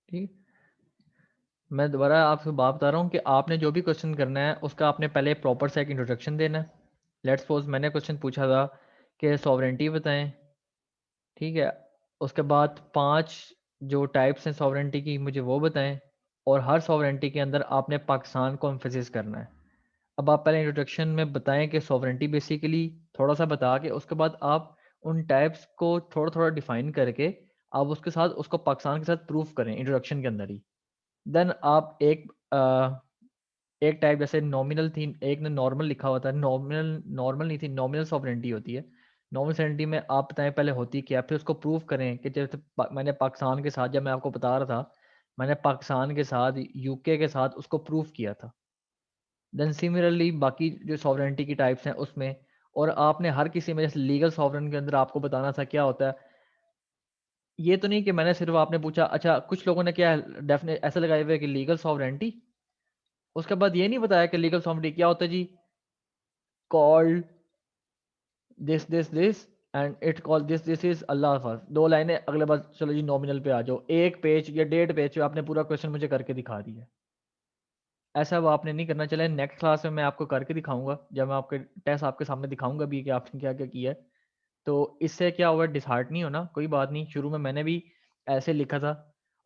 ठीक। मैं दोबारा आपसे बात बता रहा हूँ कि आपने जो भी क्वेश्चन करना है उसका आपने पहले प्रॉपर सा एक इंट्रोडक्शन देना है। लेट्स सपोज मैंने क्वेश्चन पूछा था कि सॉवरेंटी बताएं, ठीक है। उसके बाद 5 जो टाइप्स हैं सॉवरेंटी की मुझे वो बताएं, और हर सॉवरेंटी के अंदर आपने पाकिस्तान को एम्फेसिस करना है। अब आप पहले इंट्रोडक्शन में बताएं कि सॉवरेंटी बेसिकली थोड़ा सा बता के उसके बाद आप उन टाइप्स को थोड़ा थोड़ा डिफाइन करके आप उसके साथ उसको पाकिस्तान के साथ प्रूफ करें इंट्रोडक्शन के अंदर ही। देन आप एक टाइप जैसे नॉमिनल थी, एक ने नॉर्मल लिखा हुआ था, नॉमिनल नॉर्मल नहीं थी, नॉमिनल सॉवरेंटी होती है। नॉमिनल सॉवरेंटी में आप बताएं पहले होती क्या, फिर उसको प्रूव करें कि जैसे मैंने पाकिस्तान के साथ, जब मैं आपको बता रहा था मैंने पाकिस्तान के साथ यूके के साथ उसको प्रूव किया था। देन सिमिलरली बाकी जो सॉवरेंटी की टाइप्स हैं उसमें, और आपने हर किसी में जैसे लीगल सॉवरेन के अंदर आपको बताना था क्या होता है। ये तो नहीं कि मैंने सिर्फ आपने पूछा, अच्छा कुछ लोगों ने क्या डेफिनेट ऐसा लगाए हुए कि लीगल सॉवरेंटी, उसके बाद ये नहीं बताया कि लीगल सॉवरेंटी क्या होता है जी। Called this and it call this is Allah first, 2 लाइनें, अगले बार चलो जी नॉमिनल पे आ जाओ, 1 पेज या 1.5 पेज पे आपने पूरा क्वेश्चन मुझे करके दिखा दिया। ऐसा वो आपने नहीं करना। चले नेक्स्ट क्लास में मैं आपको करके दिखाऊंगा, जब मैं आपके टेस्ट आपके सामने दिखाऊंगा भी कि आपने क्या क्या किया है। तो इससे क्या हुआ, डिसहार्ट नहीं होना, कोई बात नहीं। शुरू में मैंने भी ऐसे लिखा था,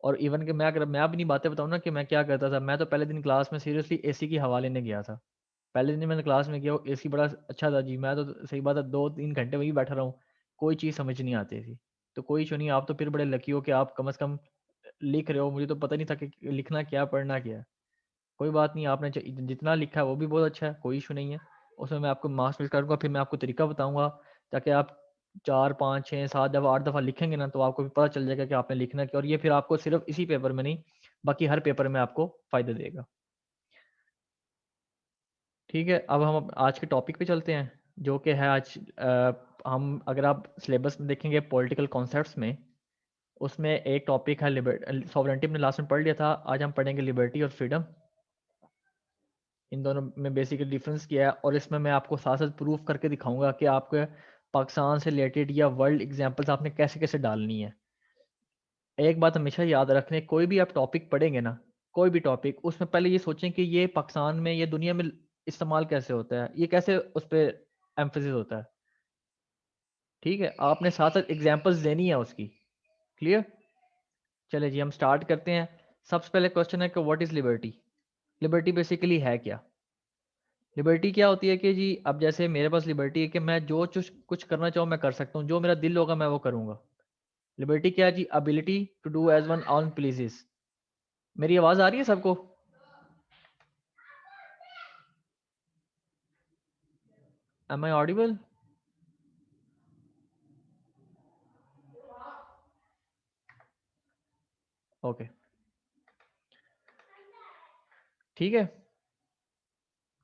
और इवन कि मैं अगर मैं अपनी बातें बताऊँ ना कि मैं क्या करता था, मैं तो पहले दिन क्लास में सीरियसली एसी की हवा लेने गया था। पहले दिन मैंने क्लास में किया, वो एसी बड़ा अच्छा था जी, मैं तो सही बात है 2-3 घंटे वहीं बैठा रहा हूँ, कोई चीज़ समझ नहीं आती थी। तो कोई इशू नहीं, आप तो फिर बड़े लकी हो कि आप कम से कम लिख रहे हो, मुझे तो पता नहीं था कि लिखना क्या पढ़ना क्या है। कोई बात नहीं, आपने जितना लिखा है वो भी बहुत अच्छा है, कोई इशू नहीं है। उसमें मैं आपको मार्क्स मिल करूँगा, फिर मैं आपको तरीका बताऊँगा, ताकि आप 4 5 6 7 दफ़ा 8 दफ़ा लिखेंगे ना, तो आपको भी पता चल जाएगा कि आपने लिखना क्या, और ये फिर आपको सिर्फ इसी पेपर में नहीं, बाकी हर पेपर में आपको फ़ायदा देगा। ठीक है, अब हम आज के टॉपिक पे चलते हैं, जो कि है आज हम अगर आप सिलेबस में देखेंगे पॉलिटिकल कॉन्सेप्ट्स में, उसमें एक टॉपिक है सॉवरेंटी, हमने लास्ट में पढ़ लिया था। आज हम पढ़ेंगे लिबर्टी और फ्रीडम, इन दोनों में बेसिकली डिफरेंस क्या है, और इसमें मैं आपको साथ साथ प्रूफ करके दिखाऊंगा कि आपके पाकिस्तान से रिलेटेड या वर्ल्ड एग्जांपल्स आपने कैसे कैसे डालनी है। एक बात हमेशा याद रखने, कोई भी आप टॉपिक पढ़ेंगे ना, कोई भी टॉपिक, उसमें पहले ये सोचें कि ये पाकिस्तान में, ये दुनिया में इस्तेमाल कैसे होता है, ये कैसे उस पर एम्फोसिस होता है। ठीक है, आपने साथ साथ एग्जांपल्स देनी है उसकी। क्लियर। चले जी हम स्टार्ट करते हैं। सबसे पहले क्वेश्चन है कि what is liberty. Liberty basically है क्या। लिबर्टी क्या होती है कि जी, अब जैसे मेरे पास लिबर्टी है कि मैं जो कुछ करना चाहूँ मैं कर सकता हूँ, जो मेरा दिल होगा मैं वो करूँगा। लिबर्टी क्या है जी, ability to do as one on pleases. मेरी आवाज़ आ रही है सबको। M I audible. ओके, ठीक है।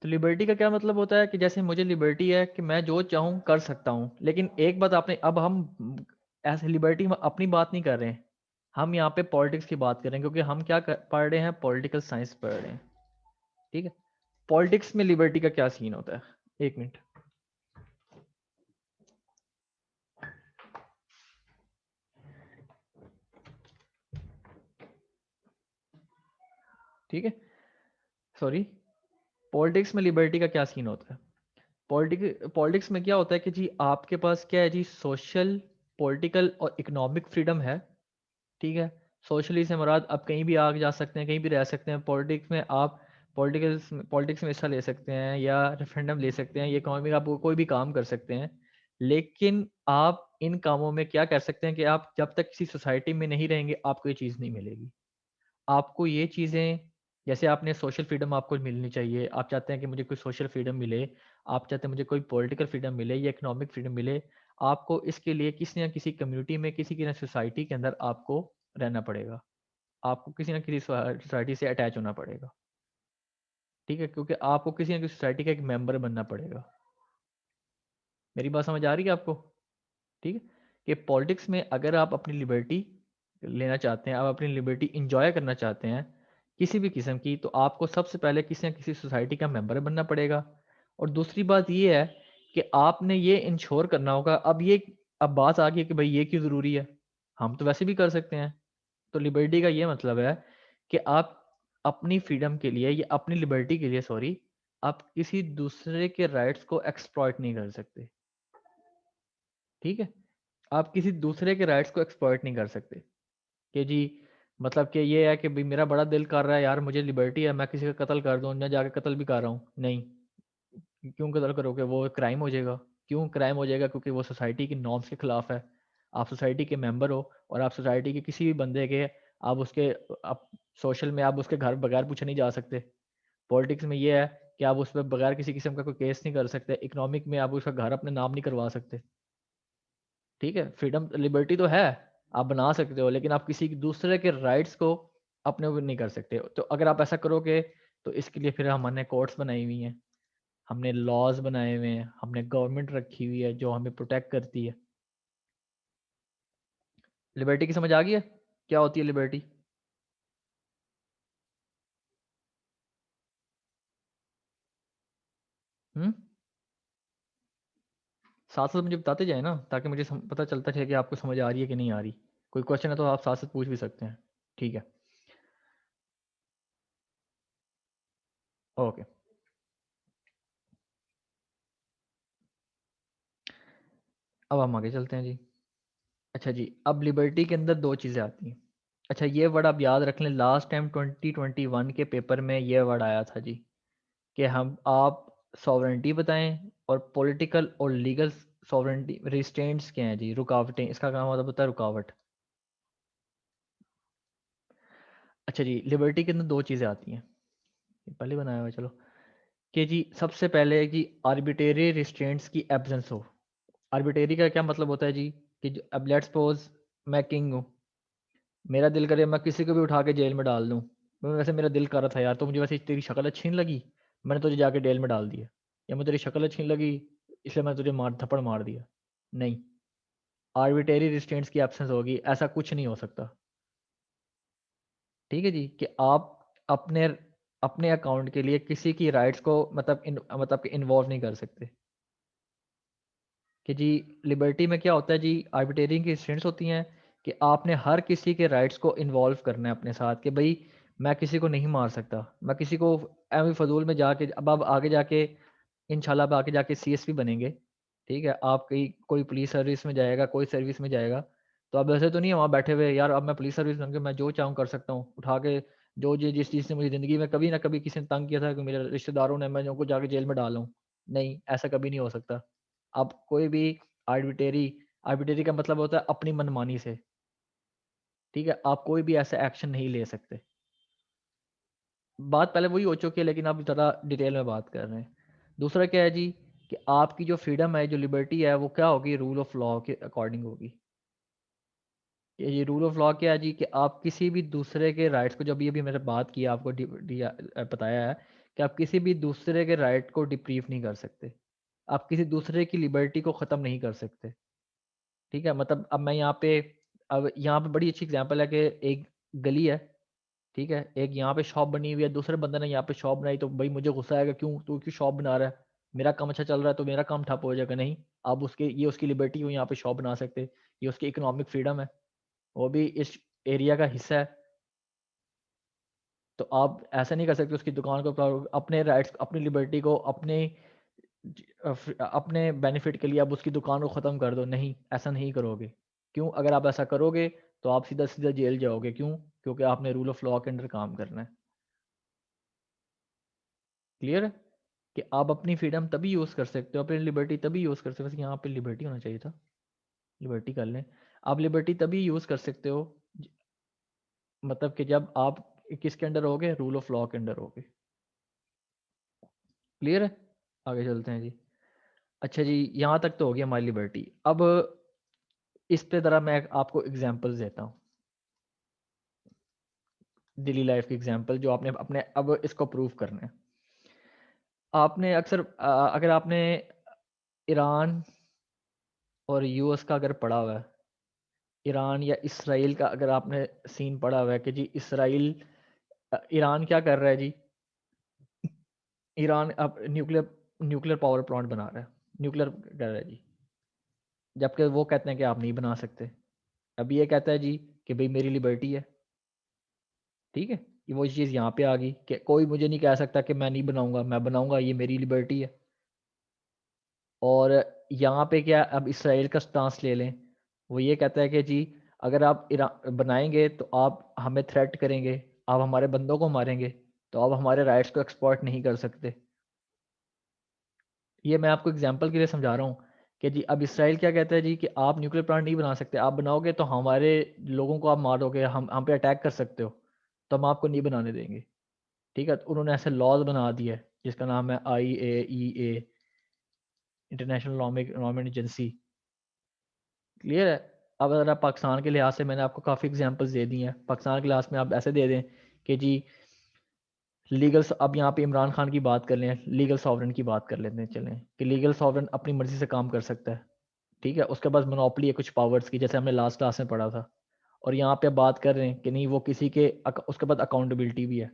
तो लिबर्टी का क्या मतलब होता है कि जैसे मुझे लिबर्टी है कि मैं जो चाहूँ कर सकता हूँ, लेकिन एक बात आपने, अब हम ऐसे लिबर्टी में अपनी बात नहीं कर रहे हैं, हम यहाँ पे पॉलिटिक्स की बात कर रहे हैं, क्योंकि हम क्या पढ़ रहे हैं, पॉलिटिकल साइंस पढ़ रहे हैं। ठीक है, पॉलिटिक्स में लिबर्टी का क्या सीन होता है, 1 मिनट। ठीक है, सॉरी। पॉलिटिक्स में लिबर्टी का क्या सीन होता है। पॉलिटिक्स में क्या होता है कि जी आपके पास क्या है जी, सोशल, पॉलिटिकल और इकोनॉमिक फ्रीडम है। ठीक है, सोशली से मुराद आप कहीं भी आ जा सकते हैं, कहीं भी रह सकते हैं। पॉलिटिक्स में आप पॉलिटिक्स में हिस्सा ले सकते हैं या रेफरेंडम ले सकते हैं, ये इकोनॉमिक आप कोई भी काम कर सकते हैं। लेकिन आप इन कामों में क्या कर सकते हैं कि आप जब तक किसी सोसाइटी में नहीं रहेंगे आपको ये चीज़ नहीं मिलेगी। आपको ये चीज़ें, जैसे आपने सोशल फ्रीडम आपको मिलनी चाहिए, आप चाहते हैं कि मुझे कोई सोशल फ्रीडम मिले, आप चाहते हैं मुझे कोई पॉलिटिकल फ्रीडम मिले या इकोनॉमिक फ्रीडम मिले, आपको इसके लिए किसी न किसी कम्युनिटी में, किसी की न सोसाइटी के अंदर आपको रहना पड़ेगा। आपको किसी न किसी सोसाइटी से अटैच होना पड़ेगा। ठीक है, क्योंकि आपको किसी न किसी सोसाइटी का एक मेंबर बनना पड़ेगा। मेरी बात समझ आ रही है आपको। ठीक है, कि पॉलिटिक्स में अगर आप अपनी लिबर्टी लेना चाहते हैं, आप अपनी लिबर्टी इंजॉय करना चाहते हैं किसी भी किस्म की, तो आपको सबसे पहले किसी न किसी सोसाइटी का मेंबर बनना पड़ेगा। और दूसरी बात ये है कि आपने ये इंश्योर करना होगा, अब बात आ गई कि भाई ये क्यों ज़रूरी है, हम तो वैसे भी कर सकते हैं। तो लिबर्टी का ये मतलब है कि आप अपनी फ्रीडम के लिए या अपनी लिबर्टी के लिए सॉरी, आप किसी दूसरे के राइट्स को एक्सप्लॉइट नहीं कर सकते। ठीक है, आप किसी दूसरे के राइट्स को एक्सप्लॉइट नहीं कर सकते कि जी मतलब कि ये है कि भाई मेरा बड़ा दिल कर रहा है यार, मुझे लिबर्टी है, मैं किसी का कत्ल कर दूं, मैं जाके कत्ल भी कर रहा हूँ, नहीं। क्यों कत्ल करोगे? वो क्राइम हो जाएगा। क्यों क्राइम हो जाएगा? क्योंकि वो सोसाइटी की नॉर्म्स के खिलाफ है। आप सोसाइटी के मेंबर हो और आप सोसाइटी के किसी भी बंदे के, आप उसके, आप सोशल में आप उसके घर बगैर पूछे नहीं जा सकते। पॉलिटिक्स में ये है कि आप उस पर बगैर किसी किस्म का कोई केस नहीं कर सकते। इकोनॉमिक में आप उसका घर अपने नाम नहीं करवा सकते। ठीक है, फ्रीडम लिबर्टी तो है, आप बना सकते हो, लेकिन आप किसी दूसरे के राइट्स को अपने ऊपर नहीं कर सकते। तो अगर आप ऐसा करोगे तो इसके लिए फिर हमने कोर्ट्स बनाई हुई हैं, हमने लॉज बनाए हुए हैं, हमने गवर्नमेंट रखी हुई है जो हमें प्रोटेक्ट करती है। लिबर्टी की समझ आ गई है क्या होती है लिबर्टी? हम्म, साथ साथ मुझे बताते जाए ना, ताकि मुझे पता चलता है कि आपको समझ आ रही है कि नहीं आ रही। कोई क्वेश्चन है तो आप साथ साथ पूछ भी सकते हैं। ठीक है, ओके। अब हम आगे चलते हैं जी। अच्छा जी, अब लिबर्टी के अंदर दो चीज़ें आती हैं। अच्छा, ये वर्ड आप याद रख लें, लास्ट टाइम 2021 के पेपर में ये वर्ड आया था जी, कि हम आप सॉवरेंटी बताएं और पॉलिटिकल और लीगल सॉवरेंटी रिस्ट्रेंट्स क्या हैं जी, रुकावटें, इसका काम मतलब होता है रुकावट। अच्छा जी, लिबर्टी के अंदर दो चीज़ें आती हैं, ये पहले बनाया हुआ है, चलो। कि जी सबसे पहले है कि आर्बिट्रेरी रिस्ट्रेंट्स की एब्सेंस हो। आर्बिट्रेरी का क्या मतलब होता है जी, कि अब लेट्स सपोज मैं किंग हूँ, मेरा दिल करे मैं किसी को भी उठा के जेल में डाल दूँ। वैसे मेरा दिल कर रहा था यार, तो मुझे वैसे तेरी शक्ल अच्छी नहीं लगी, मैंने तुझे जाके जेल में डाल दिया। या मुझे तेरी शक्ल अच्छी नहीं लगी, इसलिए मैंने तुझे मार थप्पड़ मार दिया। नहीं, आर्बिट्रेरी रिस्ट्रेंट्स की एब्सेंस होगी, ऐसा कुछ नहीं हो सकता। ठीक है जी, कि आप अपने अपने अकाउंट के लिए किसी की राइट्स को मतलब कि इन्वॉल्व नहीं कर सकते। कि जी लिबर्टी में क्या होता है जी, आर्बिट्रेरी की रिस्ट्रेंट्स होती हैं कि आपने हर किसी के राइट्स को इन्वॉल्व करना है अपने साथ, कि भाई मैं किसी को नहीं मार सकता, मैं किसी को एवं फजूल में जाके, अब आप आगे जाके इंशाल्लाह आप आगे जाके सीएसपी बनेंगे। ठीक है, आप कहीं कोई पुलिस सर्विस में जाएगा, कोई सर्विस में जाएगा, तो अब ऐसे तो नहीं है वहाँ बैठे हुए यार अब मैं पुलिस सर्विस बन के मैं जो चाहूँ कर सकता हूँ, उठा के जो जिस चीज़ से मुझे ज़िंदगी में कभी ना कभी किसी ने तंग किया था कि मेरे रिश्तेदारों ने, मैं उनको जाके जेल में डाला हूँ। नहीं, ऐसा कभी नहीं हो सकता। आप कोई भी आर्बिट्रेरी आर्बिट्रेरी का मतलब होता है अपनी मनमानी से। ठीक है, आप कोई भी ऐसा एक्शन नहीं ले सकते। बात पहले वही हो चुकी है, लेकिन अब ज़रा डिटेल में बात कर रहे हैं। दूसरा क्या है जी, कि आपकी जो फ्रीडम है, जो लिबर्टी है, वो क्या होगी, रूल ऑफ लॉ के अकॉर्डिंग होगी। ये रूल ऑफ लॉ क्या है जी, कि आप किसी भी दूसरे के राइट्स को, जब अभी मैंने बात की आपको बताया है कि आप किसी भी दूसरे के राइट को डिप्रीव नहीं कर सकते, आप किसी दूसरे की लिबर्टी को ख़त्म नहीं कर सकते। ठीक है, मतलब अब मैं यहाँ पे, अब यहाँ पे बड़ी अच्छी एग्जांपल है कि एक गली है, ठीक है, एक यहाँ पे शॉप बनी हुई है, दूसरे बंदे ने यहाँ पे शॉप बनाई, तो भाई मुझे गुस्सा आएगा, क्यों तू क्यों शॉप बना रहा है, मेरा काम अच्छा चल रहा है तो मेरा काम ठप हो जाएगा? नहीं, आप उसके, ये उसकी लिबर्टी हो यहाँ पे शॉप बना सकते, ये उसकी इकोनॉमिक फ्रीडम है, वो भी इस एरिया का हिस्सा है। तो आप ऐसा नहीं कर सकते उसकी दुकान को अपने राइट्स, अपनी लिबर्टी को, अपने बेनिफिट के लिए आप उसकी दुकान को ख़त्म कर दो। नहीं, ऐसा नहीं करोगे। क्यों? अगर आप ऐसा करोगे तो आप सीधा सीधा जेल जाओगे। क्यों? क्योंकि आपने रूल ऑफ लॉ के अंडर काम करना है। क्लियर है कि आप अपनी फ्रीडम तभी यूज़ कर सकते हो, अपनी लिबर्टी तभी यूज़ कर सकते हो। वैसे यहाँ पे लिबर्टी होना चाहिए था, लिबर्टी कर लें। आप लिबर्टी तभी यूज़ कर सकते हो मतलब कि जब आप किसके अंडर होगे, रूल ऑफ लॉ के अंडर होगे। क्लियर है? आगे चलते हैं जी। अच्छा जी, यहाँ तक तो हो गया हमारी लिबर्टी। अब इस पे ज़रा मैं आपको एग्जांपल्स देता हूँ, डेली लाइफ की एग्जांपल, जो आपने अपने अब इसको प्रूव करना है। आपने अक्सर अगर आपने ईरान और यूएस का अगर पढ़ा हुआ है, ईरान या इसराइल का अगर आपने सीन पढ़ा हुआ है कि जी इसराइल, ईरान क्या कर रहा है जी, ईरान अब न्यूक्लियर न्यूक्लियर पावर प्लांट बना रहा है, न्यूक्लियर कर रहा है जी, जबकि वो कहते हैं कि आप नहीं बना सकते। अब ये कहता है जी कि भाई मेरी लिबर्टी है, ठीक है, ये वो चीज़ यहाँ पे आ गई कि कोई मुझे नहीं कह सकता कि मैं नहीं बनाऊंगा, मैं बनाऊंगा, ये मेरी लिबर्टी है। और यहाँ पे क्या, अब इसराइल का स्टांस ले लें, वो ये कहता है कि जी अगर आप बनाएंगे तो आप हमें थ्रेट करेंगे, आप हमारे बंदों को मारेंगे, तो आप हमारे राइट्स को एक्सप्लॉइट नहीं कर सकते। ये मैं आपको एग्जांपल के लिए समझा रहा हूँ कि जी अब इसराइल क्या कहता है जी कि आप न्यूक्लियर प्लांट नहीं बना सकते, आप बनाओगे तो हमारे लोगों को आप मारोगे, हम पे अटैक कर सकते हो, तो हम आपको नहीं बनाने देंगे। ठीक है, तो उन्होंने ऐसे लॉज बना दिया है जिसका नाम है IAEA, international environment agency. Clear है। अब अगर आप पाकिस्तान के लिहाज से, मैंने आपको काफ़ी एग्जांपल्स दे दी हैं, पाकिस्तान के लिहाज में आप ऐसे दे दें कि जी लीगल, अब यहाँ पे इमरान खान की बात कर लें, लीगल सॉवरन की बात कर लेते हैं, चलें कि लीगल सॉवरन अपनी मर्जी से काम कर सकता है। ठीक है, उसके पास मोनोपोली है कुछ पावर्स की, जैसे हमने लास्ट क्लास में पढ़ा था। और यहाँ पे बात कर रहे हैं कि नहीं, वो किसी के उसके पास अकाउंटेबिलिटी भी है।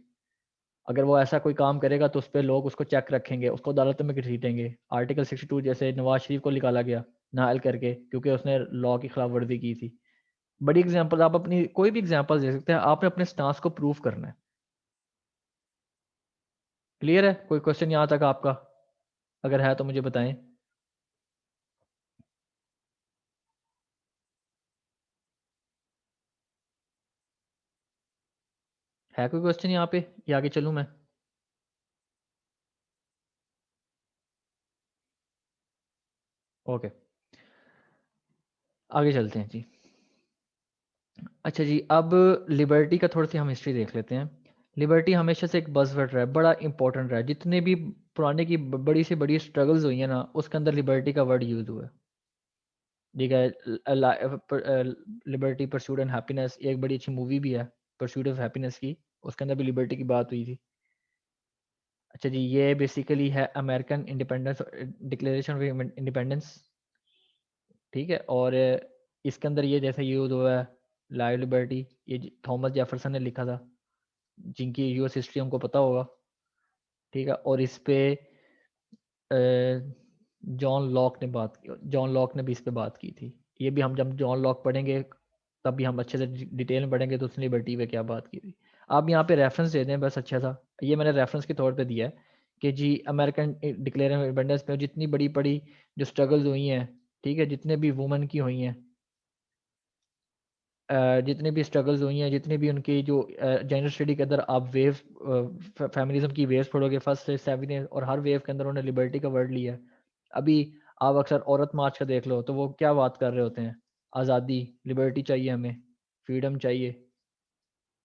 अगर वो ऐसा कोई काम करेगा तो उस पर लोग उसको चेक रखेंगे, उसको अदालत में घसीटेंगे। आर्टिकल 62 जैसे नवाज शरीफ को निकाला गया नाअहल करके, क्योंकि उसने लॉ की खिलाफ वर्जी की थी। बड़ी एग्जांपल, आप अपनी कोई भी एग्जांपल दे सकते हैं, आपने अपने स्टांस को प्रूव करना है। क्लियर है, कोई क्वेश्चन यहाँ तक आपका? अगर है तो मुझे बताएं। है कोई क्वेश्चन यहाँ पे, या आगे चलूँ मैं? ओके, आगे चलते हैं जी। अच्छा जी, अब लिबर्टी का थोड़ी सी हम हिस्ट्री देख लेते हैं। लिबर्टी हमेशा से एक बज़वर्ड रहा है, बड़ा इंपॉर्टेंट रहा है। जितने भी पुराने की बड़ी से बड़ी स्ट्रगल्स हुई हैं ना, उसके अंदर लिबर्टी का वर्ड यूज़ हुआ है। ठीक है, लिबर्टी परस्यूट एंड हैप्पीनेस, एक बड़ी अच्छी मूवी भी है परस्यूट ऑफ हैप्पीनेस की, उसके अंदर भी लिबर्टी की बात हुई थी। अच्छा जी, ये बेसिकली है American independence, declaration of independence. ठीक है, और इसके अंदर ये जैसे यूज़ हुआ है लाइव लिबर्टी, ये थॉमस जेफरसन ने लिखा था, जिनकी यूएस हिस्ट्री हमको पता होगा। ठीक है, और इस पे जॉन लॉक ने बात की, जॉन लॉक ने भी इस पे बात की थी। ये भी हम जब जॉन लॉक पढ़ेंगे तब भी हम अच्छे से डिटेल में पढ़ेंगे तो उसने लिबर्टी पे क्या बात की थी। आप यहाँ पे रेफरेंस दे दें बस, अच्छा सा। ये मैंने रेफरेंस के तौर पे दिया है कि जी अमेरिकन डिक्लेरेशन ऑफ इंडिपेंडेंस में जितनी बड़ी बड़ी जो स्ट्रगल्स हुई हैं, ठीक है, जितने भी वुमेन की हुई हैं, जितनी भी स्ट्रगल्स हुई हैं, जितनी भी उनकी जो जेंडर स्टडी के अंदर आप वेव फेमिनिज्म की वेव्स पढ़ोगे, फर्स्ट से सेवन, और हर वेव के अंदर उन्होंने लिबर्टी का वर्ड लिया है। अभी आप अक्सर औरत मार्च का देख लो तो वो क्या बात कर रहे होते हैं, आज़ादी, लिबर्टी चाहिए हमें, फ्रीडम चाहिए,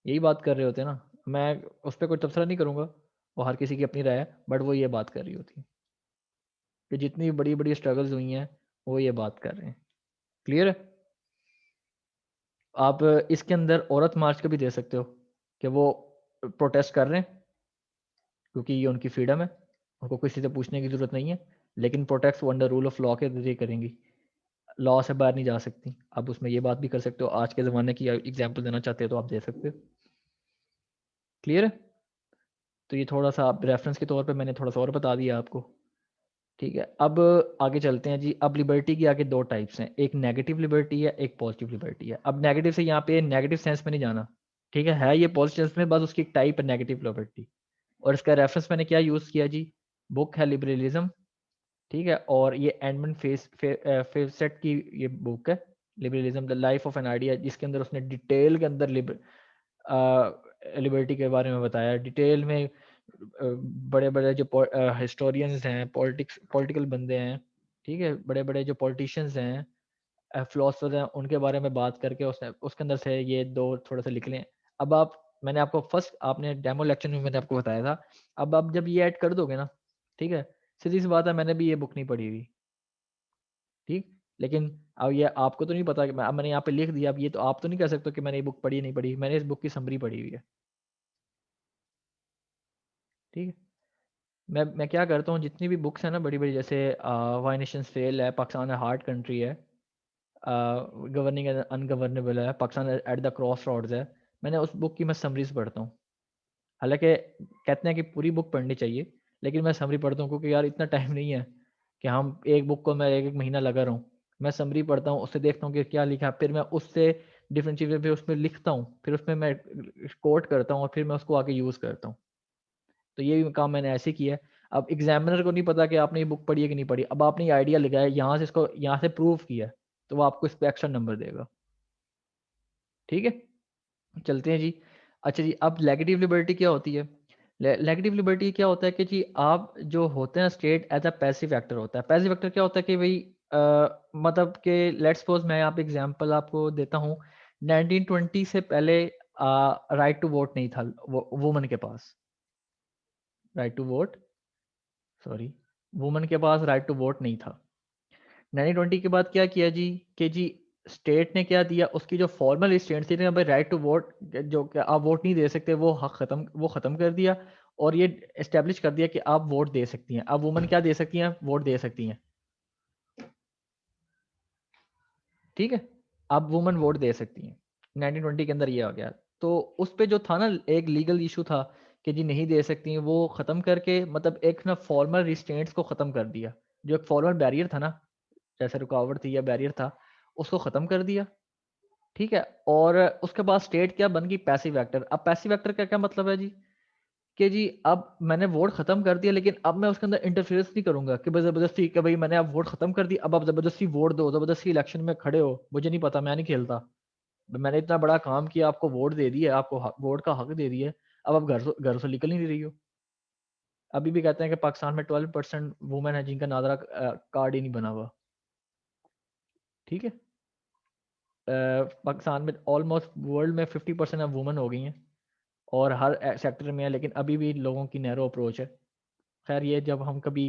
यही बात कर रहे होते हैं ना। मैं उस पर कोई तबसरा नहीं करूँगा, वो हर किसी की अपनी राय है, बट वो ये बात कर रही होती है कि जितनी बड़ी बड़ी स्ट्रगल्स हुई हैं वो ये बात कर रहे हैं। क्लियर है। आप इसके अंदर औरत मार्च का भी दे सकते हो कि वो प्रोटेस्ट कर रहे हैं क्योंकि ये उनकी फ्रीडम है, उनको किसी से पूछने की ज़रूरत नहीं है, लेकिन प्रोटेस्ट वो अंडर रूल ऑफ लॉ के जरिए करेंगी, लॉ से बाहर नहीं जा सकती। आप उसमें ये बात भी कर सकते हो, आज के ज़माने की एग्जाम्पल देना चाहते हो तो आप दे सकते हो। क्लियर है। तो ये थोड़ा सा आप रेफरेंस के तौर पे मैंने थोड़ा सा और बता दिया आपको। ठीक है, अब आगे चलते हैं जी। अब लिबर्टी की आगे दो टाइप्स हैं, एक नेगेटिव लिबर्टी है, एक पॉजिटिव लिबर्टी है। अब नेगेटिव से यहाँ पे नेगेटिव सेंस में नहीं जाना, ठीक है ये पॉजिटिव सेंस में, बस उसकी एक टाइप है नेगेटिव लिबर्टी। और इसका रेफरेंस मैंने क्या यूज़ किया जी, बुक है लिबरलिज्म। ठीक है, और ये एडमंड फेवसेट की ये बुक है liberalism the life of an idea, जिसके अंदर उसने डिटेल के अंदर लिबर्टी के बारे में बताया डिटेल में। बड़े बड़े जो हिस्टोरियंस हैं, पॉलिटिकल बंदे हैं, ठीक है, बड़े बड़े जो पॉलिटिशियंस हैं, फिलोसफर हैं, उनके बारे में बात करके उसने उसके अंदर से ये दो थोड़ा सा लिख लें। अब आप, मैंने आपको फर्स्ट आपने डेमो लेक्चर में मैंने आपको बताया था, अब आप जब ये ऐड कर दोगे ना, ठीक है, सीधी सी बात है, मैंने भी ये बुक नहीं पढ़ी हुई, ठीक, लेकिन अब ये आपको तो नहीं पता कि अब मैंने यहाँ पे लिख दिया, अब ये तो आप तो नहीं कह सकते कि मैंने ये बुक पढ़ी नहीं पढ़ी, मैंने इस बुक की समरी पढ़ी हुई है। ठीक है, मैं क्या करता हूँ, जितनी भी बुक्स हैं ना बड़ी बड़ी, जैसे वाई नेशंस फेल है, पाकिस्तान हार्ड कंट्री है, गवर्निंग अनगवर्नेबल है, Pakistan at the cross roads है, मैंने उस बुक की मैं समरीज पढ़ता हूँ। हालांकि कहते हैं कि पूरी बुक पढ़नी चाहिए, लेकिन मैं समरी पढ़ता हूँ क्योंकि यार इतना टाइम नहीं है कि हम एक बुक को मैं एक एक महीना लगा रहा हूँ। मैं समरी पढ़ता हूँ, उससे देखता हूँ कि क्या लिखा है, फिर मैं उससे डिफरेंशिएट फिर उसमें लिखता हूँ, फिर उसमें मैं कोट करता हूँ और फिर मैं उसको आगे यूज़ करता हूँ। तो ये भी काम मैंने ऐसे किया है। अब एग्जामिनर को नहीं पता कि आपने ये बुक पढ़ी है कि नहीं पढ़ी। अब आपने ये आइडिया लगाया, यहाँ से इसको यहाँ से प्रूव किया है, तो वो आपको इस पे एक्स्ट्रा नंबर देगा। ठीक है? चलते हैं जी। अच्छा जी, अब नेगेटिव लिबर्टी क्या होती है? नेगेटिव लिबर्टी क्या होता है कि जी आप जो होते हैं state as a passive actor होता है। पैसिव एक्टर क्या होता है कि भई मतलब कि लेट्स सपोज़ मैं यहाँ पे एग्ज़ाम्पल आपको देता हूँ। 1920 से पहले राइट टू वोट नहीं था वो वुमन के पास। Right to vote sorry woman के पास राइट टू वोट नहीं था। 1920 के बाद क्या किया जी कि जी स्टेट ने क्या दिया, उसकी जो फॉर्मल स्टेट थी ना भाई राइट टू वोट, जो कि आप वोट नहीं दे सकते, वो ख़त्म कर दिया और ये एस्टेब्लिश कर दिया कि आप वोट दे सकती हैं। अब वुमन क्या दे सकती हैं? वोट दे सकती हैं। ठीक है? अब वुमन वोट दे सकती हैं। 1920 के अंदर ये आ गया। तो उस पे जो था ना एक लीगल इशू था कि जी नहीं दे सकती हैं, वो ख़त्म करके मतलब एक ना फॉर्मल रिस्ट्रेंट्स को ख़त्म कर दिया। जो एक फॉर्मल बैरियर था ना, जैसे रुकावट थी या बैरियर था, उसको ख़त्म कर दिया। ठीक है? और उसके बाद स्टेट क्या बन गई? Passive actor. अब पैसिव एक्टर का क्या मतलब है जी? कि जी अब मैंने वोट खत्म कर दिया, लेकिन अब मैं उसके अंदर इंटरफेरेंस नहीं करूंगा कि भाई जबरदस्ती कि भाई मैंने अब वोट खत्म कर दिया, अब आप जबरदस्ती वोट दो, जबरदस्ती इलेक्शन में खड़े हो, मुझे नहीं पता, मैं नहीं खेलता। मैंने इतना बड़ा काम किया, आपको वोट दे दिया, आपको वोट का हक दे दिया, अब आप घर से निकल ही नहीं रही हो। अभी भी कहते हैं कि पाकिस्तान में 12% वुमेन है जिनका नादरा कार्ड ही नहीं बना हुआ। ठीक है? पाकिस्तान में ऑलमोस्ट वर्ल्ड में 50% अब वुमेन हो गई हैं और हर सेक्टर में है, लेकिन अभी भी लोगों की नैरो अप्रोच है। खैर ये जब हम कभी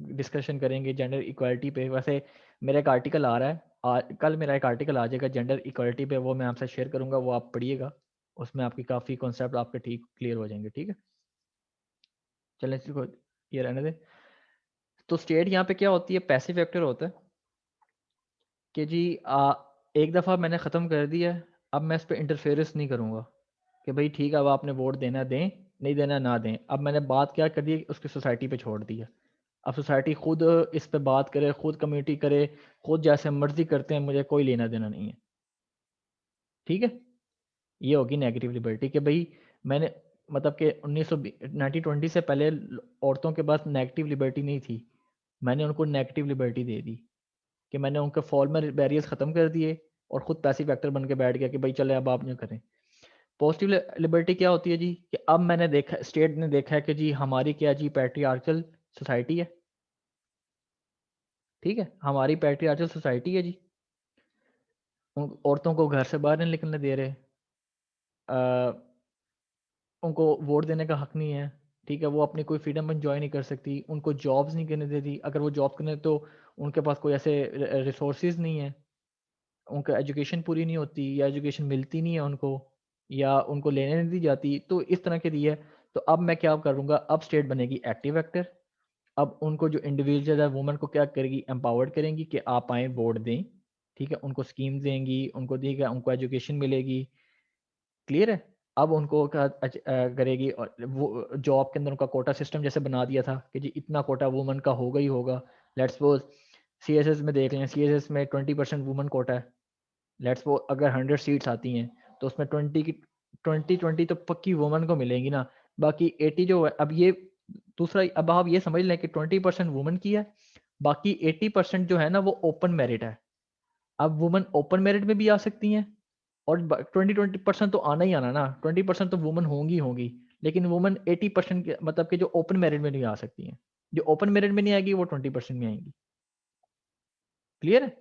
डिस्कशन करेंगे जेंडर इक्वालिटी पे। वैसे मेरा एक आर्टिकल आ रहा है, कल मेरा एक आर्टिकल आ जाएगा जेंडर इक्वालिटी पे, वो मैं आपसे शेयर करूंगा, वो आप पढ़िएगा। उसमें आपकी काफ़ी कॉन्सेप्ट आपके ठीक क्लियर हो जाएंगे। ठीक है? चलें इसको ये रहने दें। तो स्टेट यहाँ पे क्या होती है? पैसिव फैक्टर होता है कि जी एक दफ़ा मैंने ख़त्म कर दिया है, अब मैं इस पे इंटरफेरेंस नहीं करूँगा कि भाई ठीक है अब आपने वोट देना दें, नहीं देना ना दें। अब मैंने बात क्या कर दी? उसकी सोसाइटी पे छोड़ दी है। अब सोसाइटी खुद इस पे बात करे, खुद कम्युनिटी करे, खुद जैसे मर्जी करते हैं, मुझे कोई लेना देना नहीं है। ठीक है? ये होगी नेगेटिव लिबर्टी कि भाई मैंने मतलब कि 1920 से पहले औरतों के पास नेगेटिव लिबर्टी नहीं थी, मैंने उनको नेगेटिव लिबर्टी दे दी कि मैंने उनके फॉर्मल बैरियर्स ख़त्म कर दिए और खुद पैसिव एक्टर बन के बैठ गया कि भाई चले अब आप नहीं करें। पॉजिटिव लिबर्टी क्या होती है जी? कि अब मैंने देखा, स्टेट ने देखा है कि जी हमारी क्या जी पैट्रियार्कल सोसाइटी है। ठीक है? हमारी पैट्रियार्कल सोसाइटी है जी, औरतों को घर से बाहर नहीं निकलने दे रहे, उनको वोट देने का हक नहीं है। ठीक है? वो अपनी कोई फ्रीडम एंजॉय नहीं कर सकती, उनको जॉब्स नहीं करने देती, अगर वो जॉब करने तो उनके पास कोई ऐसे रिसोर्सेज नहीं है, उनका एजुकेशन पूरी नहीं होती या एजुकेशन मिलती नहीं है उनको, या उनको लेने नहीं दी जाती, तो इस तरह के दिए। तो अब मैं क्या करूँगा? अब स्टेट बनेगी एक्टिव एक्टर। अब उनको जो इंडिविजुअल है वुमेन को क्या करेगी? एम्पावर्ड करेंगी कि आप आएँ वोट दें। ठीक है? उनको स्कीम देंगी, उनको ठीक है, उनको एजुकेशन मिलेगी। क्लियर है? अब उनको क्या करेगी? और वो जॉब के अंदर उनका कोटा सिस्टम जैसे बना दिया था कि जी इतना कोटा वुमेन का होगा ही होगा। लेट्स सपोज सीएसएस में देख लें, सीएसएस में 20% वुमेन कोटा है। लेट्स सपोज अगर 100 सीट्स आती हैं तो उसमें 20 तो पक्की वुमेन को मिलेंगी ना। बाकी 80 जो है, अब ये दूसरा, अब आप ये समझ लें कि 20% वुमेन की है, बाकी 80% जो है ना वो ओपन मेरिट है। अब वुमेन ओपन मेरिट में भी आ सकती हैं और 20% तो आना ही आना ना, 20% तो वुमेन होंगी होंगी, लेकिन वुमेन 80% के मतलब कि जो ओपन मेरिट में नहीं आ सकती हैं, जो ओपन मेरिट में नहीं आएगी वो 20% में आएंगी। क्लियर है?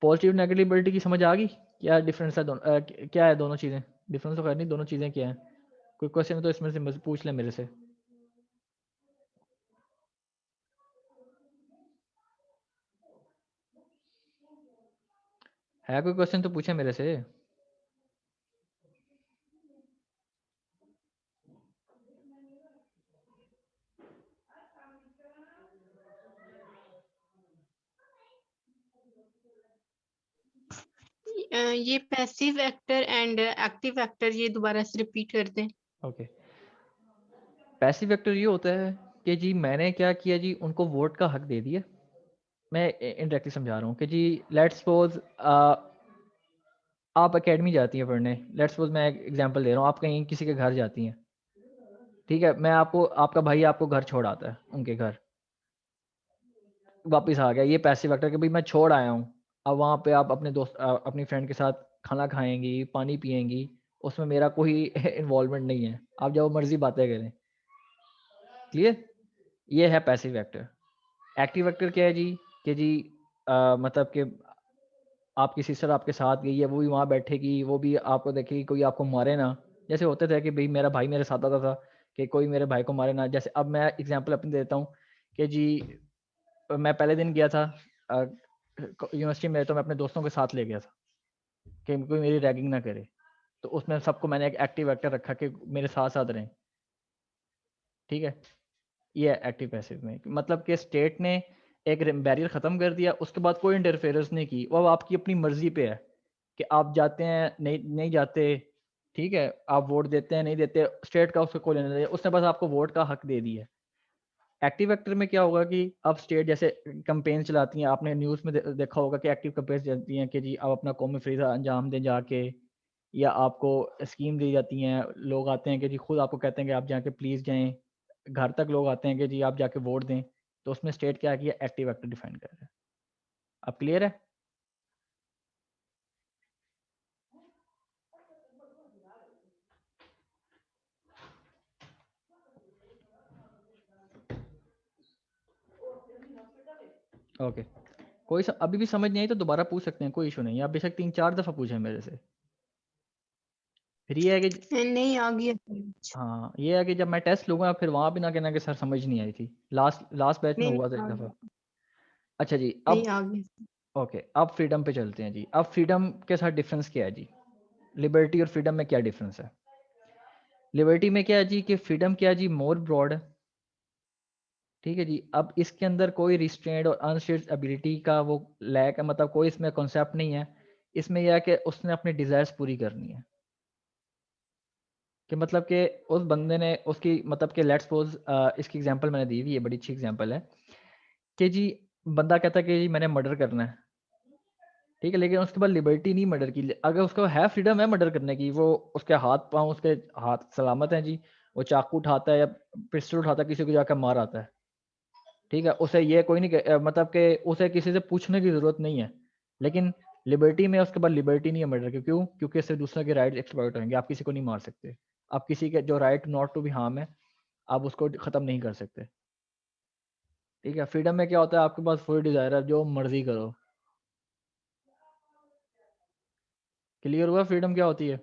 पॉजिटिव नेगेटिविटी की समझ आ गई? क्या डिफरेंस है दोनों, क्या है दोनों चीज़ें? डिफरेंस तो करनी, दोनों चीज़ें क्या है? कोई क्वेश्चन है तो इसमें से पूछ लें मेरे से। है कोई क्वेश्चन तो पूछे मेरे से। ये passive actor and active actor ये दोबारा से रिपीट कर दें। ओके, पैसिव वेक्टर ये होता है कि जी मैंने क्या किया जी, उनको वोट का हक दे दिया। मैं इनडायरेक्टली समझा रहा हूँ कि जी लेट्स सपोज आप एकेडमी जाती हैं पढ़ने, लेट्स सपोज मैं एक एग्जांपल दे रहा हूँ, आप कहीं किसी के घर जाती हैं, ठीक है? मैं आपको, आपका भाई आपको घर छोड़ आता है, उनके घर, वापस आ गया, ये पैसिव फैक्टर कि भाई मैं छोड़ आया हूँ। अब वहाँ पे आप अपने दोस्त अपनी फ्रेंड के साथ खाना खाएँगी, पानी पिएँगी, उसमें मेरा कोई इन्वॉल्वमेंट नहीं है। आप जो मर्ज़ी बातें करें, क्लियर? ये है पैसिव फैक्टर। एक्टिव फैक्टर क्या है जी? कि जी मतलब कि आपकी सिस्टर आपके साथ गई है, वो भी वहाँ बैठेगी, वो भी आपको देखेगी, कोई आपको मारे ना। जैसे होते थे कि भई मेरा भाई मेरे साथ आता था कि कोई मेरे भाई को मारे ना। जैसे अब मैं एग्ज़ाम्पल अपनी देता हूँ कि जी मैं पहले दिन गया था अ, यूनिवर्सिटी में, तो मैं अपने दोस्तों के साथ ले गया था कि कोई मेरी रैगिंग ना करे। तो उसमें सबको मैंने एक एक्टिव एक्टर रखा कि मेरे साथ-साथ रहें, ठीक है? ये है एक्टिव पैसिव में, मतलब कि स्टेट ने एक बैरियर ख़त्म कर दिया, उसके बाद कोई इंटरफेरेंस नहीं की। वो अब आपकी अपनी मर्ज़ी पे है कि आप जाते हैं, नहीं नहीं जाते, ठीक है? आप वोट देते हैं, नहीं देते, स्टेट का उसको कोई लेना देना, उसने बस आपको वोट का हक दे दिया है। एक्टिव एक्टर में क्या होगा कि अब स्टेट जैसे कैंपेन चलाती हैं, आपने न्यूज़ में देखा होगा कि एक्टिव कैंपेन चलती हैं कि जी आप अपना कौमी फ़रीज़ा अंजाम दें जाके, या आपको स्कीम दी जाती हैं, लोग आते हैं कि जी खुद आपको कहते हैं कि आप जाके प्लीज़ जाएँ, घर तक लोग आते हैं कि जी आप जाके वोट दें। तो उसमें स्टेट क्या किया, एक्टिव एक्टर डिफाइन कर रहा है। अब क्लियर है? ओके। अभी भी समझ नहीं आई तो दोबारा पूछ सकते हैं, कोई इशू नहीं है। आप बेशक 3-4 दफ़ा पूछें मेरे से। फिर ये है कि नहीं आ गया समझ। हाँ, ये है कि जब मैं टेस्ट लूँगा फिर वहाँ भी ना कहना कि सर समझ नहीं आई थी। लास्ट लास्ट बैच में नहीं हुआ था एक आ दफ़ा। गया। अच्छा जी, नहीं अब आ गया। ओके, अब फ्रीडम पे चलते हैं जी। अब फ्रीडम के साथ डिफ़रेंस क्या है जी? लिबर्टी और फ्रीडम में क्या डिफ़रेंस है? लिबर्टी में क्या है जी कि फ्रीडम क्या है जी, मोर ब्रॉड है, ठीक है जी। अब इसके अंदर कोई रिस्ट्रेंट और अनस्टेट एबिलिटी का वो लैक है, मतलब कोई इसमें कॉन्सेप्ट नहीं है। इसमें यह है कि उसने अपनी डिज़ायर्स पूरी करनी है, कि मतलब कि उस बंदे ने उसकी मतलब कि लेट्स सपोज़ इसकी एग्ज़ाम्पल मैंने दी हुई है, बड़ी अच्छी एग्ज़ाम्पल है कि जी बंदा कहता है कि जी मैंने मर्डर करना है, ठीक है? लेकिन उसके पास लिबर्टी नहीं मर्डर की। अगर उसको है, फ्रीडम है मर्डर करने की, वो उसके हाथ-पाँव उसके हाथ सलामत हैं जी, वो चाकू उठाता है या पिस्टल उठाता है, किसी को जाकर मार आता है, ठीक है? उसे ये कोई नहीं मतलब कि उसे किसी से पूछने की ज़रूरत नहीं है। लेकिन लिबर्टी में उसके पास लिबर्टी नहीं है मर्डर की, क्यों? क्योंकि इससे दूसरों के राइट्स एक्सप्लॉइट होंगे, आप किसी को नहीं मार सकते। आप किसी के जो right not to be harm है, आप उसको ख़त्म नहीं कर सकते, ठीक है? फ्रीडम में क्या होता है, आपके पास फुल डिज़ायर है, जो मर्ज़ी करो। क्लियर हुआ फ्रीडम क्या होती है?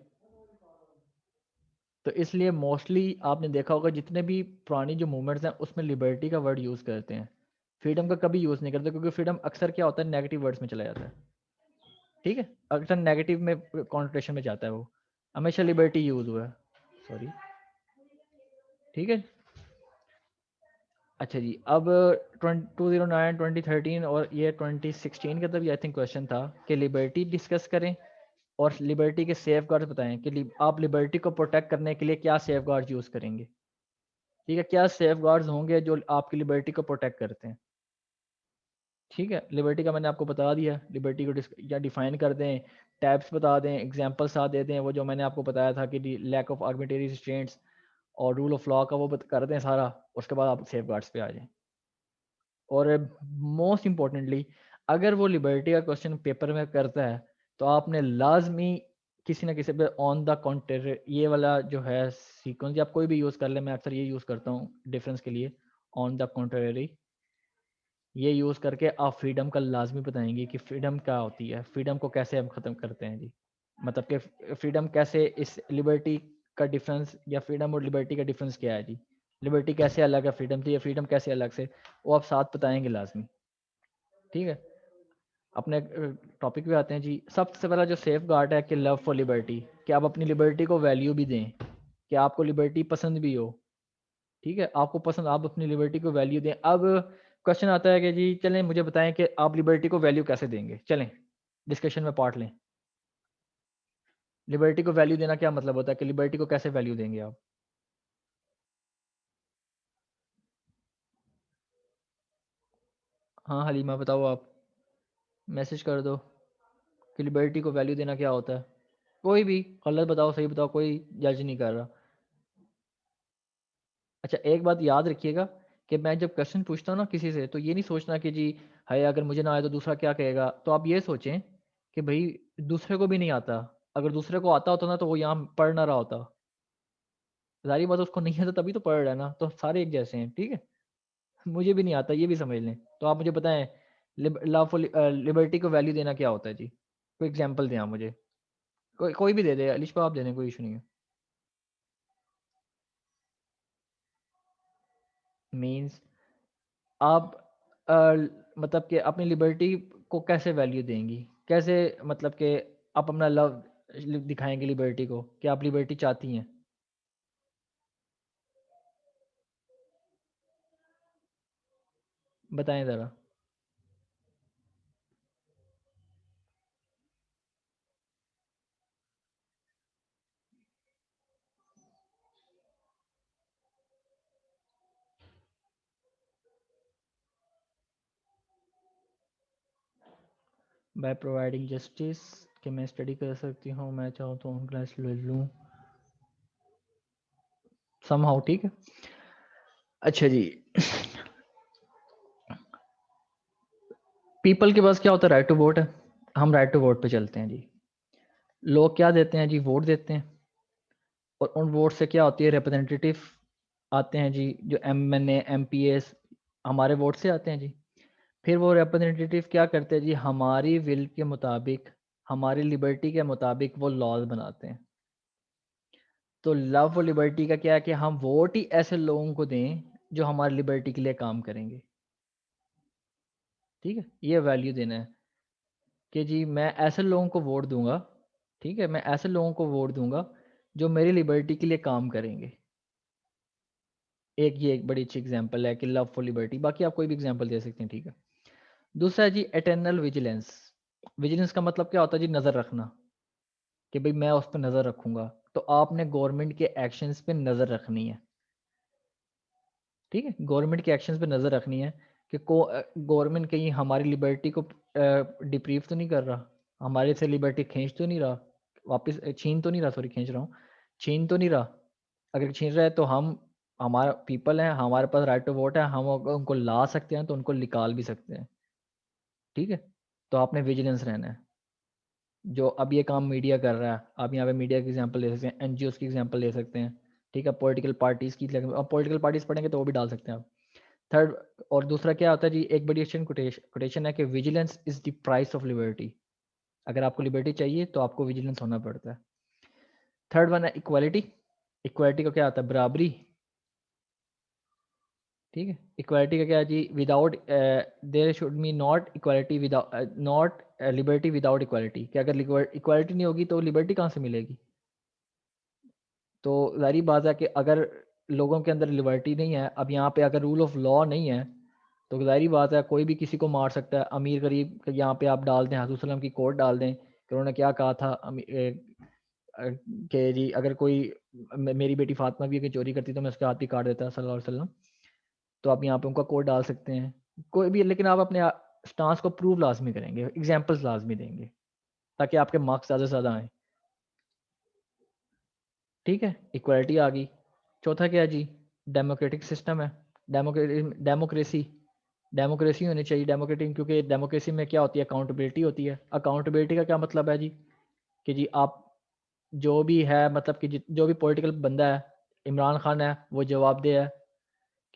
तो इसलिए मोस्टली आपने देखा होगा जितने भी पुरानी जो मूवमेंट्स हैं उसमें लिबर्टी का वर्ड यूज़ करते हैं। फ्रीडम का कभी यूज़ नहीं करते, क्योंकि फ्रीडम अक्सर क्या होता है, नेगेटिव वर्ड्स में चला जाता है। ठीक है? अक्सर नेगेटिव में कॉन्नोटेशन में जाता है वो। हमेशा लिबर्टी यूज़ हुआ है। सॉरी, ठीक है? अच्छा जी, अब 2009, 2013 और ये 2016 का तब आई थिंक क्वेश्चन था कि लिबर्टी डिस्कस करें और लिबर्टी के सेफगार्ड्स बताएँ कि आप लिबर्टी को प्रोटेक्ट करने के लिए क्या सेफगार्ड्स यूज़ करेंगे? ठीक है? क्या सेफगार्ड्स होंगे जो आपकी लिबर्टी को प्रोटेक्ट करते हैं? ठीक है? लिबर्टी का मैंने आपको बता दिया, लिबर्टी को या डिफ़ाइन कर दें, टाइप्स बता दें, एग्ज़ाम्पल साथ दे दें, वो जो मैंने आपको बताया था कि लैक ऑफ आर्बिट्रेरी रिस्ट्रेंट्स और रूल ऑफ़ लॉ का वो कर दें सारा, उसके बाद आप सेफगार्ड्स पे आ जाएँ। और मोस्ट इम्पोर्टेंटली, अगर वो लिबर्टी का क्वेश्चन पेपर में करता है, तो आपने लाज़मी किसी न किसी पे ऑन द कॉन्ट्रेरी ये वाला जो है सीक्वेंस, या आप कोई भी यूज़ कर लें, मैं अक्सर ये यूज़ करता हूँ डिफरेंस के लिए, ऑन द कॉन्ट्रेरी, ये यूज़ करके आप फ्रीडम का लाज़मी बताएँगे कि फ्रीडम क्या होती है, फ्रीडम को कैसे हम ख़त्म करते हैं जी। मतलब कि फ्रीडम कैसे इस लिबर्टी का डिफरेंस, या फ्रीडम और लिबर्टी का डिफरेंस क्या है जी? लिबर्टी कैसे अलग है फ्रीडम से, या फ्रीडम कैसे अलग से, वो आप साथ बताएँगे लाज़मी, ठीक है? अपने टॉपिक पे आते हैं जी। सबसे पहला जो सेफगार्ड है कि लव फॉर लिबर्टी, कि आप अपनी लिबर्टी को वैल्यू भी दें, कि आपको लिबर्टी पसंद भी हो, ठीक है? आपको पसंद, आप अपनी लिबर्टी को वैल्यू दें। अब क्वेश्चन आता है कि जी चलें मुझे बताएँ कि आप लिबर्टी को वैल्यू कैसे देंगे? चलें, डिस्कशन में पार्ट लें। लिबर्टी को वैल्यू देना क्या मतलब होता है, कि लिबर्टी को कैसे वैल्यू देंगे आप? हाँ, हलीमा बताओ आप, मैसेज कर दो कि लिबर्टी को वैल्यू देना क्या होता है? कोई भी, गलत बताओ सही बताओ, कोई जज नहीं कर रहा। अच्छा एक बात याद रखिएगा कि मैं जब क्वेश्चन पूछता हूँ ना किसी से, तो ये नहीं सोचना कि जी हाय अगर मुझे ना आए तो दूसरा क्या कहेगा। तो आप ये सोचें कि भाई दूसरे को भी नहीं आता, अगर दूसरे को आता होता ना तो वो यहाँ पढ़ ना रहा होता। ज़ाहिर बात है उसको नहीं आता तभी तो पढ़ रहा है ना, तो सारे एक जैसे हैं, ठीक है। मुझे भी नहीं आता, ये भी समझ लें। तो आप मुझे बताएं लव फॉर लिबर्टी को वैल्यू देना क्या होता है जी? कोई एग्जांपल दें आप मुझे, कोई कोई भी दे दे, अलिश को आप दे दें, कोई इशू नहीं है। मीन्स आप मतलब कि अपनी लिबर्टी को कैसे वैल्यू देंगी, कैसे मतलब कि आप अपना लव दिखाएंगे लिबर्टी को कि आप लिबर्टी चाहती हैं? बताएं ज़रा। बाय प्रोवाइडिंग जस्टिस, कि मैं स्टडी कर सकती हूँ, मैं चाहूँ तो ऑन क्लास ले लूँ समहाउ, ठीक है। अच्छा जी, पीपल के पास क्या होता है? राइट टू वोट है। हम राइट टू वोट पे चलते हैं जी। लोग क्या देते हैं जी? वोट देते हैं। और उन वोट से क्या होती है? रिप्रेजेंटेटिव आते हैं जी, जो MNA MPs हमारे वोट से आते हैं जी। फिर वो रिप्रेजेंटेटिव क्या करते हैं जी? हमारी विल के मुताबिक, हमारी लिबर्टी के मुताबिक वो लॉज बनाते हैं। तो लव और लिबर्टी का क्या है कि हम वोट ही ऐसे लोगों को दें जो हमारी लिबर्टी के लिए काम करेंगे, ठीक है। ये वैल्यू देना है कि जी मैं ऐसे लोगों को वोट दूंगा, ठीक है, मैं ऐसे लोगों को वोट दूंगा जो मेरी लिबर्टी के लिए काम करेंगे। एक ये एक बड़ी अच्छी एग्जांपल है कि लव फॉर लिबर्टी। बाकी आप कोई भी एग्जांपल दे सकते हैं, ठीक है। दूसरा है जी एटर्नल विजिलेंस। विजिलेंस का मतलब क्या होता है जी? नज़र रखना, कि भाई मैं उस पर नज़र रखूंगा। तो आपने गवर्नमेंट के एक्शंस पे नज़र रखनी है, ठीक है। गवर्नमेंट के एक्शंस पे नज़र रखनी है कि गवर्नमेंट कहीं हमारी लिबर्टी को डिप्रीव तो नहीं कर रहा, हमारे से लिबर्टी खींच तो नहीं रहा, वापस छीन तो नहीं रहा, सॉरी खींच रहा हूँ, छीन तो नहीं रहा। अगर छीन रहा है तो हम, हमारा पीपल है, हमारे पास राइट टू वोट है, हम अगर उनको ला सकते हैं तो उनको निकाल भी सकते हैं, ठीक है। तो आपने विजिलेंस रहना है। जो अब ये काम मीडिया कर रहा है, आप यहाँ पे मीडिया की एग्जांपल ले सकते हैं, NGOs की एग्जांपल ले सकते हैं, ठीक है। पॉलिटिकल पार्टीज की, अब पॉलिटिकल पार्टीज पढ़ेंगे तो वो भी डाल सकते हैं आप। थर्ड, और दूसरा क्या होता है जी? एक बड़ी अच्छी कोटेशन है कि vigilance is the price of liberty. अगर आपको लिबर्टी चाहिए तो आपको विजिलेंस होना पड़ता है। थर्ड वन है इक्वालिटी। इक्वालिटी का क्या आता है? बराबरी, ठीक है। इक्वालिटी का क्या है जी? Without there should be not equality without, not liberty without equality, कि अगर इक्वालिटी नहीं होगी तो लिबर्टी कहाँ से मिलेगी? तो ज़ाहिर बात है कि अगर लोगों के अंदर लिबर्टी नहीं है, अब यहाँ पे अगर रूल ऑफ लॉ नहीं है, तो ज़ाहिर बात है कोई भी किसी को मार सकता है। अमीर गरीब यहाँ पे आप डाल दें, हज़रत सल्लम की कोट डाल दें कि उन्होंने क्या कहा था, कि जी अगर कोई मेरी बेटी फातिमा भी अगर चोरी करती तो मैं उसके हाथ भी काट देता सल्लल्लाहु अलैहि वसल्लम। तो आप यहाँ पे उनका कोड डाल सकते हैं, कोई भी। लेकिन आप अपने स्टांस को प्रूव लाजमी करेंगे, एग्जाम्पल्स लाजमी देंगे, ताकि आपके मार्क्स ज़्यादा से ज़्यादा आएँ, ठीक है। इक्वालिटी आ गई। चौथा क्या है जी? डेमोक्रेटिक सिस्टम है। डेमोक्रेसी, डेमोक्रेसी होनी चाहिए डेमोक्रेटिक, क्योंकि डेमोक्रेसी में क्या होती है? अकाउंटेबिलिटी होती है। अकाउंटेबिलिटी का क्या मतलब है जी? कि जी आप जो भी है, मतलब कि जो भी पॉलिटिकल बंदा है, इमरान खान है, वो जवाबदेह है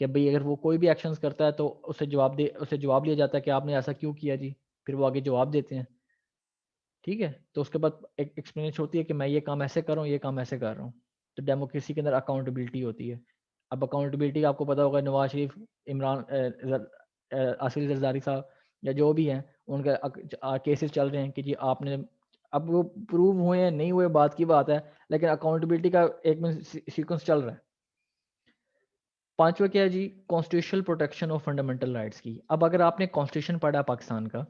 कि भाई अगर वो कोई भी एक्शंस करता है तो उसे जवाब लिया जाता है कि आपने ऐसा क्यों किया जी। फिर वो आगे जवाब देते हैं, ठीक है। तो उसके बाद एक एक्सप्लेनेशन होती है कि मैं ये काम ऐसे कर रहा हूँ, ये काम ऐसे कर रहा हूँ। तो डेमोक्रेसी के अंदर अकाउंटेबिलिटी होती है। अब अकाउंटेबिलिटी आपको पता होगा, नवाज शरीफ, इमरान आसिफ जरदारी साहब या जो भी हैं, उनके केसेस चल रहे हैं कि जी आपने, अब वो प्रूव हुए हैं नहीं हुए बात की बात है, लेकिन अकाउंटेबिलिटी का एक में सीक्वेंस चल रहा है। पांचवा क्या है जी? Constitutional protection of fundamental rights की। अब अगर आपने कॉन्स्टिट्यूशन पढ़ा पाकिस्तान का,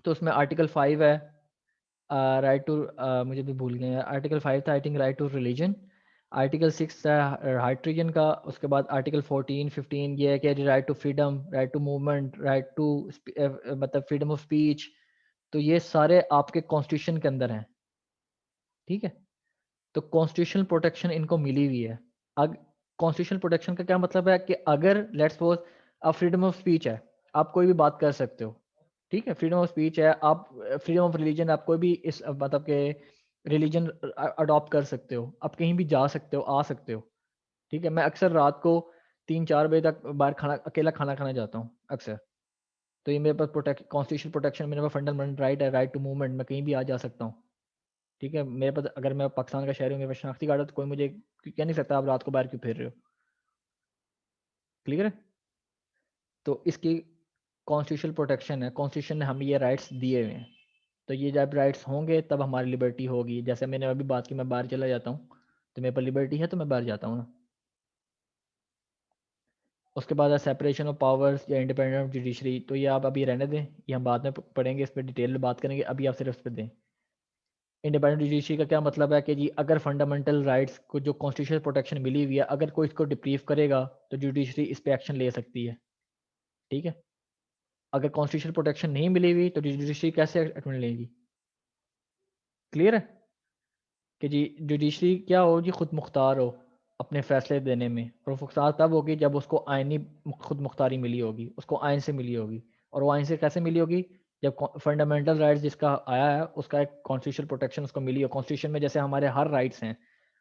तो उसमें आर्टिकल 5 है, राइट टू, मुझे भी भूल गए, आर्टिकल 5 था I think, right to religion. Article 6 था राइट रीजन का। उसके बाद आर्टिकल 14 15 ये है कि right to freedom, right to movement, right to मतलब फ्रीडम ऑफ स्पीच। तो ये सारे आपके कॉन्स्टिट्यूशन के अंदर हैं, ठीक है। तो कॉन्स्टिट्यूशनल प्रोटेक्शन इनको मिली हुई है। अग कॉन्स्टिट्यूशनल प्रोटेक्शन का क्या मतलब है कि अगर लेट्स सपोज अब फ्रीडम ऑफ स्पीच है, आप कोई भी बात कर सकते हो, ठीक है, फ्रीडम ऑफ स्पीच है, आप फ्रीडम ऑफ रिलीजन, आप कोई भी इस मतलब के रिलीजन अडॉप्ट कर सकते हो, आप कहीं भी जा सकते हो, आ सकते हो, ठीक है। मैं अक्सर रात को 3-4 बजे तक बाहर खाना अकेला खाना खाने जाता हूँ अक्सर। तो ये मेरे पास कॉन्स्टिट्यूशनल प्रोटेक्शन, मेरे पास फंडामेंटल राइट है, राइट टू मूवमेंट, मैं कहीं भी आ जा सकता हूँ, ठीक है। मेरे पास, अगर मैं पाकिस्तान का शहरी हूँ, मेरे पास शनाख्ती कार्ड है, तो कोई मुझे कह नहीं सकता आप रात को बाहर क्यों फिर रहे हो। क्लियर है? तो इसकी कॉन्स्टिट्यूशनल प्रोटेक्शन है, कॉन्स्टिट्यूशन ने हमें ये राइट्स दिए हुए हैं। तो ये जब राइट्स होंगे तब हमारी लिबर्टी होगी। जैसे मैंने अभी बात की, मैं बाहर चला जाता हूँ तो मेरे पास लिबर्टी है, तो मैं बाहर जाता हूँ ना। उसके बाद है सेपरेशन ऑफ पावर्स या इंडिपेंडेंट ऑफ जुडिशरी। तो ये आप अभी रहने दें, ये हम बाद में पढ़ेंगे, इस पर डिटेल में बात करेंगे, अभी आप सिर्फ इस पर दें। इंडिपेंडेंट जुडिशरी का क्या मतलब है कि जी अगर फंडामेंटल राइट्स को जो कॉन्स्टिट्यूशनल प्रोटेक्शन मिली हुई है, अगर कोई इसको डिप्रीव करेगा तो जुडिशरी इस पे एक्शन ले सकती है, ठीक है। अगर कॉन्स्टिट्यूशनल प्रोटेक्शन नहीं मिली हुई तो जुडिशरी कैसे एक्शन लेगी? क्लियर है कि जी जुडिशरी क्या हो जी, खुद मुख्तार हो अपने फैसले देने में, और मुख्तार तब होगी जब उसको आइनी खुद मुख्तारी मिली होगी, उसको आइन से मिली होगी। और वो आइन से कैसे मिली होगी? जब फंडामेंटल राइट्स जिसका आया है उसका एक कॉन्स्टिट्यूशनल प्रोटेक्शन उसको मिली हो। कॉन्स्टिट्यूशन में जैसे हमारे हर राइट्स हैं,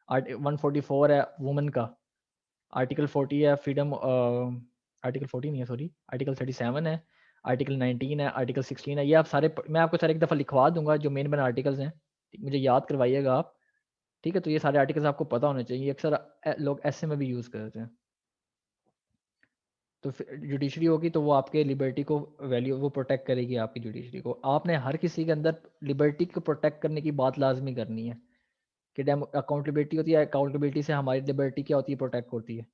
144 है वुमेन का, आर्टिकल 40 है फ्रीडम, आर्टिकल 40 नहीं है सॉरी, आर्टिकल 37 है, आर्टिकल 19 है, आर्टिकल 16 है। ये आप सारे मैं आपको सारे एक दफ़ा लिखवा दूंगा जो मेन मेन आर्टिकल्स हैं, मुझे याद करवाइएगा आप, ठीक है। तो ये सारे आर्टिकल्स आपको पता होने चाहिए, अक्सर लोग ऐसे में भी यूज़ करते हैं। तो जुडिशरी होगी तो वो आपके लिबर्टी को वैल्यू वो प्रोटेक्ट करेगी, आपकी जुडिशरी को। आपने हर किसी के अंदर लिबर्टी को प्रोटेक्ट करने की बात लाजमी करनी है कि अकाउंटेबिलिटी होती है, अकाउंटेबिलिटी से हमारी लिबर्टी क्या होती है, प्रोटेक्ट होती है।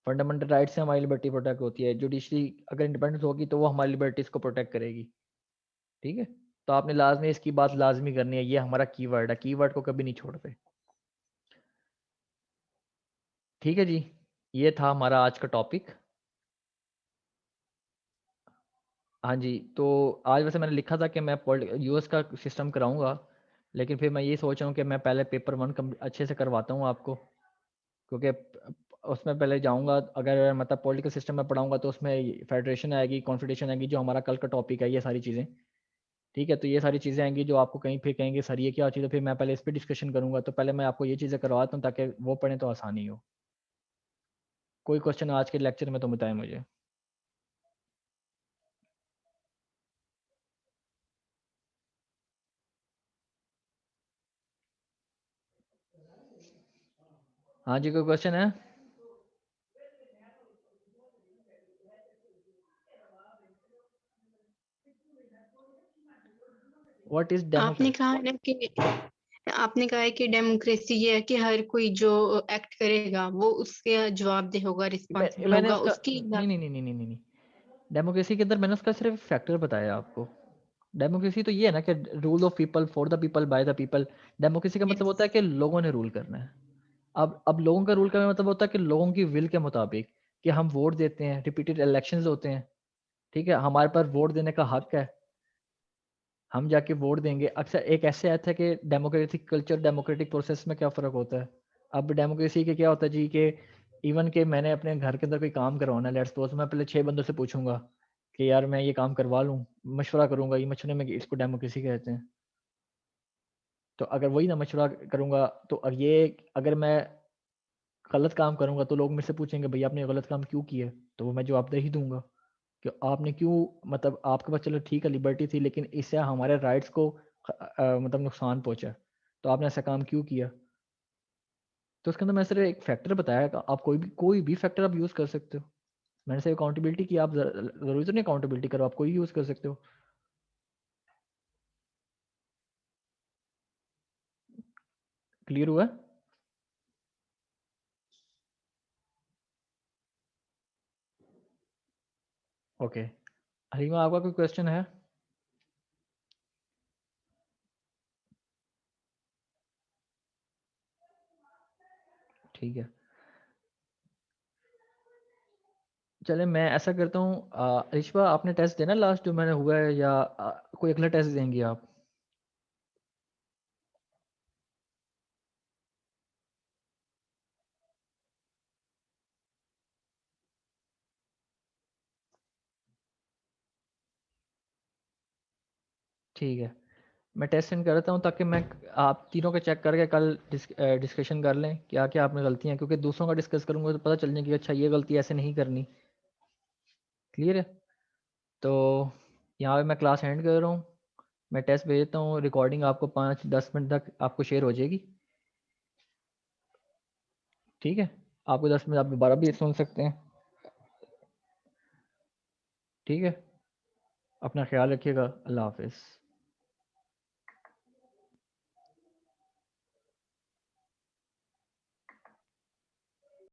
फंडामेंटल राइट से हमारी लिबर्टी प्रोटेक्ट होती है। जुडिशरी अगर इंडिपेंडेंट होगी तो वो हमारी लिबर्टीज को प्रोटेक्ट करेगी, ठीक है। तो आपने लाजमी इसकी बात लाजमी करनी है, ये हमारा कीवर्ड है, कीवर्ड को कभी नहीं छोड़ते, ठीक है जी। ये था हमारा आज का टॉपिक। हाँ जी, तो आज वैसे मैंने लिखा था कि मैं यूएस का सिस्टम कराऊंगा, लेकिन फिर मैं ये सोच रहा हूँ कि मैं पहले पेपर 1 अच्छे से करवाता हूँ आपको, क्योंकि उसमें पहले जाऊंगा। अगर मतलब पॉलिटिकल सिस्टम में पढ़ाऊंगा तो उसमें फेडरेशन आएगी, कॉन्फिडेशन आएगी, जो हमारा कल का टॉपिक है, ये सारी चीज़ें, ठीक है। तो ये सारी चीज़ें आएंगी जो आपको कहीं फिर कहेंगे सर ये क्या चीज़ है, फिर मैं पहले इस पर डिस्कशन करूंगा। तो पहले मैं आपको ये चीज़ें करवाता हूँ ताकि वो पढ़ें तो आसानी हो। कोई क्वेश्चन आज के लेक्चर में तो बताएं मुझे। हाँ जी, कोई क्वेश्चन है? व्हाट इज आपने डेमोक्रेसी? कहा है ना कि आपने कहा है कि डेमोक्रेसी ये है कि हर कोई जो एक्ट करेगा वो उसके जवाबदेह होगा, रिस्पॉन्सिबल मैंने होगा उसका उसकी। नहीं, डेमोक्रेसी के अंदर मैंने उसका सिर्फ फैक्टर बताया आपको। डेमोक्रेसी तो ये है ना कि rule of people, for the people, by the people. Democracy का मतलब होता है कि लोगों ने रूल करना है। अब लोगों का रूल करने का मतलब होता है कि लोगों की विल के मुताबिक, कि हम वोट देते हैं, रिपीटेड इलेक्शंस होते हैं, ठीक है, हमारे पास वोट देने का हक है, हम जाके वोट देंगे। अक्सर एक ऐसे आता है कि डेमोक्रेटिक कल्चर, डेमोक्रेटिक प्रोसेस में क्या फ़र्क होता है। अब डेमोक्रेसी के क्या होता है जी कि इवन के मैंने अपने घर के अंदर कोई काम करवाना है, लेट्स सपोज मैं पहले 6 बंदों से पूछूंगा कि यार मैं ये काम करवा लूँ, मशवरा करूंगा, ये मशवरे में इसको डेमोक्रेसी कहते हैं। तो अगर वही ना मशवरा करूंगा तो अब ये, अगर मैं गलत काम करूंगा तो लोग मेरे से पूछेंगे भैया आपने गलत काम क्यों किया, तो वो मैं जवाब दे ही दूंगा कि आपने क्यों, मतलब आपके पास चलो ठीक है लिबर्टी थी, लेकिन इससे हमारे राइट्स को मतलब नुकसान पहुंचा, तो आपने ऐसा काम क्यों किया। तो उसके अंदर मैंने सिर्फ एक फैक्टर बताया कि आप कोई भी फैक्टर आप यूज़ कर सकते हो। मैंने सिर्फ अकाउंटेबिलिटी की, आप ज़रूरी तो नहीं अकाउंटेबिलिटी करो, आप कोई यूज़ कर सकते हो। क्लियर हुआ? ओके, हरीमा आपका कोई क्वेश्चन है? ठीक है, चले मैं ऐसा करता हूँ, रिश्वा आपने टेस्ट देना लास्ट जो मैंने हुआ है, या कोई अगला टेस्ट देंगे आप? ठीक है, मैं टेस्ट सेंड करता हूँ ताकि मैं आप तीनों का चेक करके कल डिस्कशन कर लें क्या क्या आपने गलतियाँ, क्योंकि दूसरों का डिस्कस करूँगा तो पता चल जाएगी अच्छा ये गलती ऐसे नहीं करनी। क्लियर है? तो यहाँ पे मैं क्लास एंड कर रहा हूँ, मैं टेस्ट भेजता हूँ, रिकॉर्डिंग आपको 5-10 मिनट तक आपको शेयर हो जाएगी। ठीक है? आपको 10 मिनट आप दोबारा भी सुन सकते हैं। ठीक है? अपना ख्याल रखिएगा। अल्लाह हाफ़िज़।